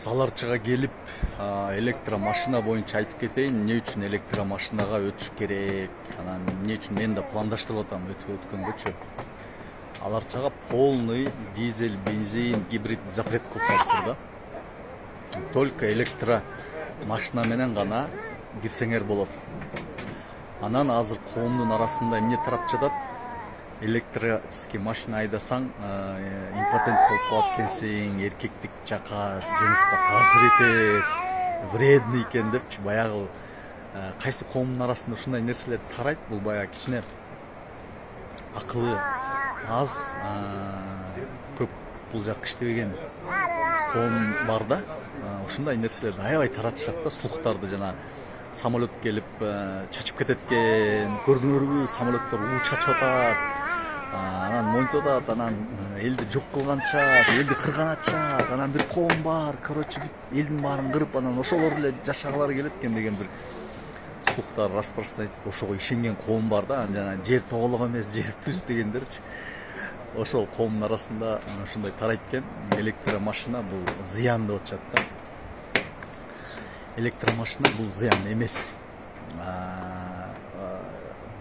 Саларчыга келип электромашина боюнча айтып кетейин, эмне үчүн электромашинага өтүш керек, анан эмне үчүн мен да пландаштырып атам өткөнгөчү. Аларчага полный дизель, бензин, гибрид запрет кылышат да. Только электромашина менен гана кирсеңер болот. Анан азыр коомдун арасында эмне тарап жатат? Электрический машина айдасаң импотент болуп калат экенсиң, эркектик жака жыныска таасир этет, вредный экен депчи баягы кайсы коомдун арасында ушундай нерселер тарайт. Бул баягы кичине акылы аз, көп бул жакка иштебеген коом бар да. Ушундай нерселерди аябай таратышат да, слухтарды. Жана самолет келип чачып кетет экен, көрдүңөрбү, самолеттер уу чачып атат, анан монтоп атат, анан элди жок кылганча, элди кырганача, анан бир коом бар, короче, элдин баарын кырып, анан ошолор эле жашагалары келет экен деген бир слухтар распространять этип, ошого ишенген коом бар да. Жана жер тоголок эмес, жер түз дегендерчи. Ошол коомдун арасында ушундай тарайт экен. Электромашина бул зыян деп атышат да. Электромашина бул зыян эмес.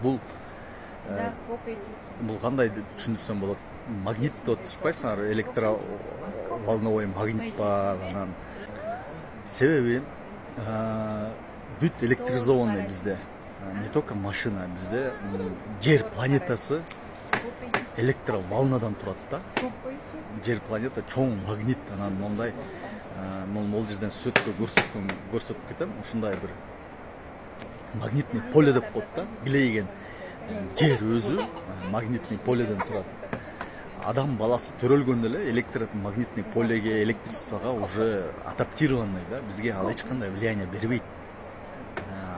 Бул кандай деп түшүндүрсөм болот? Магнит деп түшпайсыңар, электроволновой магнит бар. Анан себеби бүт электризованный бизде. Не только машина, бизде жер планетасы электроволнадан турат да. Жер планета чоң магнит, анан мондай могул жерден сүрөткө көрсөтүп кетем. Ушундай бир магнитный поле деп коет да. Билейген жер өзү магнитный поледен турат. Адам баласы төрөлгөндө эле электромагнитный полеге, электричествого уже адаптированный да. Бизге ал эч кандай влияние бербейт.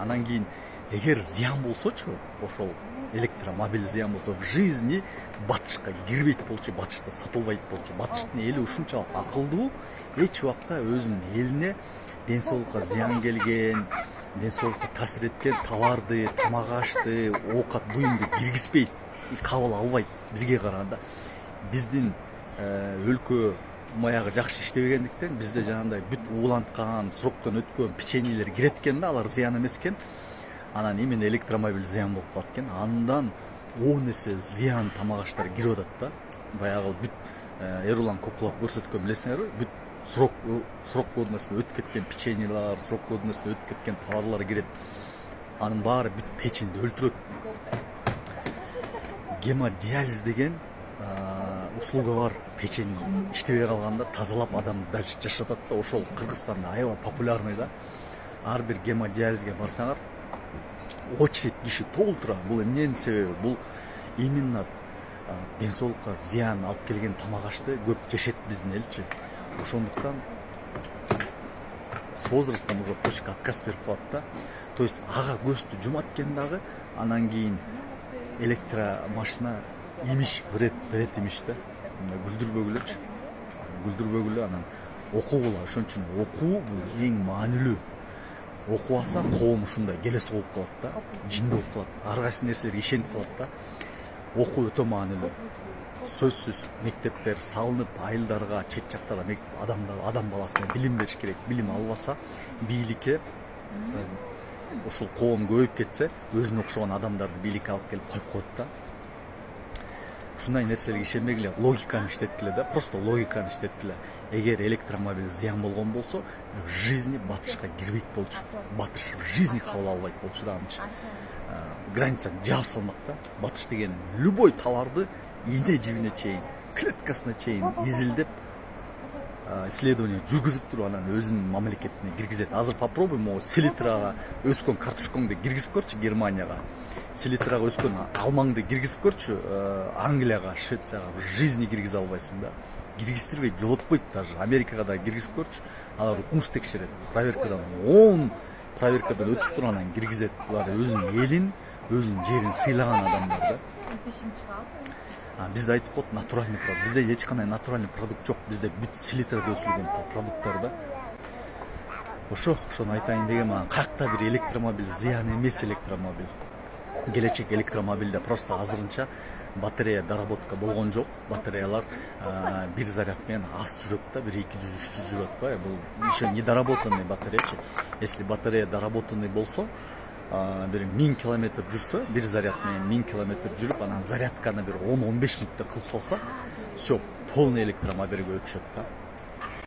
Анан кийин эгер зыян болсочу, ошол электромобиль зыян болсо, в жизни батышка кирбейт болчу, батышта сатылбайт болчу. Батыштын эли ушунчалык акылдуу, эч убакта өзүнүн элине ден соолукка зыян келген, ден соолукка таасир эткен товарды, тамак ашты, оокат буюмду киргизбейт, кабыл албайт. Бизге караганда биздин өлкө маягы жакшы иштебегендиктен бизде жанагындай бүт ууланткан, сроктон өткөн печеньелер кирет экен да, алар зыян эмес экен. Анан именно электромобиль зыян болуп калат экен. Андан 10 эсе зыян тамак аштар кирип атат да. Баягы бүт Эрулан Кокулов көрсөткөн билесиңерби? Бүт срок годностун өтүп кеткен печеньелер, срок годностун өтүп кеткен товарлар кирет. Анын баары бүт печеньди өлтүрөт. Гемодиализ деген услуга бар. Печень иштебей калганда тазалап адамды дальше жашатат да. Ошол Кыргызстанда аябай популярный да. Ар бир гемодиализге барсаңар очередь киши толтура. Бул эмненин себеби? Бул именно ден соолукка зыян алып келген тамак ашты көп жешет биздин элчи. Ошондуктан с возрастом уже почка отказ берип калат да. То есть ага көздү жумат экен дагы, анан кийин электромашина имиш вред берет имиш да. Күлдүрбөгүлөчү. Күлдүрбөгүлө анан окугула. Ошон үчүн окуу бул эң маанилүү. Окубаса коом ушундай келес болуп калат да. Жинди болуп калат. Ар кайсы нерселерге ишенип калат да. Окуу өтө маанилүү. Сөзсүз мектептер салынып, айылдарга, чет жактарга адам баласына билим бериш керек. Билим албаса, бийликке ушул коом көбөйүп кетсе, өзүнө окшогон адамдарды бийликке алып келип коюп коет да. Ушундай нерселерге ишенбегиле, логиканы иштеткиле да, просто логиканы иштеткиле. Эгер электромобиль зыян болгон болсо, в жизни батышка кирбейт болчу. Батыш в жизни кабыл албайт болчу да анчы. Границаны жаап салмак да. Батыш деген любой товарды ийне жибине чейин, клеткасына чейин изилдеп, исследование жүргүзүп туруп, анан өзүнүн мамлекетине киргизет. Азыр попробуй могу селитрага өскөн картошкоңду киргизип көрчү Германияга. Селитрага өскөн алмаңды киргизип көрчү Англияга, Швецияга. В жизни киргизе албайсың да. Киргиздирбейт, жолотпойт даже. Америкага да киргизип көрчү. Алар укмуш текшерет. Проверкадан 10 проверкадан өтүп туруп анан киргизет. Булар өзүнүн элин, өзүнүн жерин сыйлаган адамдар да. Бизде айтып коет натуральный продукт. Бизде эч кандай натуральный продукт жок. Бизде бүт селитрада өсүлгөн продукттар да. Ошону айтайын деген, каякта бир электромобиль зыян эмес электромобиль. Келечек электромобилде просто азырынча батарея доработка болгон жок. Батареялар бир заряд менен аз жүрөт да, 1 200 300 жүрөт да. Бул еще недоработанный батареячы. Если батарея доработанный болсо, бир 1000 километр жүрсө, бир заряд менен 1000 километр жүрүп, анан зарядканы бир 10-15 мүнөттө кылып салса, все, полный электромобильге өтүшөт да.